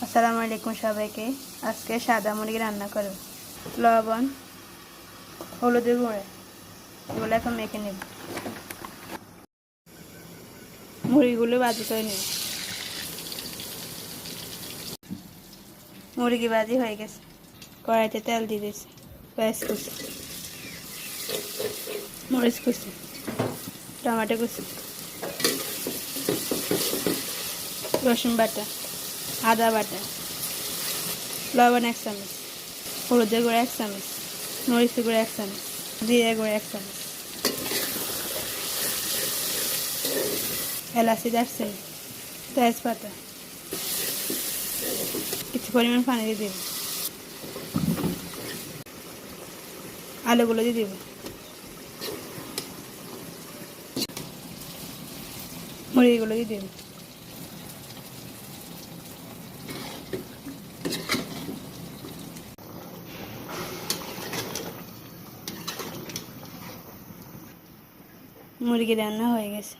আসসালামু আলাইকুম সবাইকে। আজকে সাদা মুরগি রান্না করব। লবণ, হলুদের গুঁড়ো এগুলো এখন মেখে নেব। মুরগিগুলো ভাজি করে নেব। মুরগি ভাজি হয়ে গেছে। কড়াইতে তেল দিয়ে দিয়েছি। পেঁয়াজ কুচি, মরিচ কুচি, টমেটো কুচি, রসুন বাটা, আদা বাটা, লবণ 1 চামচ, হলুদের গুঁড়ো 1 চামচ, মরিচের গুঁড়ো 1 চামচ, জিরে গুঁড়ো 1 চামচ, এলাচি দারচিনি, তেজপাতা, কিছু পরিমাণ পানি দিয়ে দেব। আলুগুলো দিয়ে দেব। মুরগিগুলো দিয়ে দেব। মুরগি রান্না হয়ে গেছে।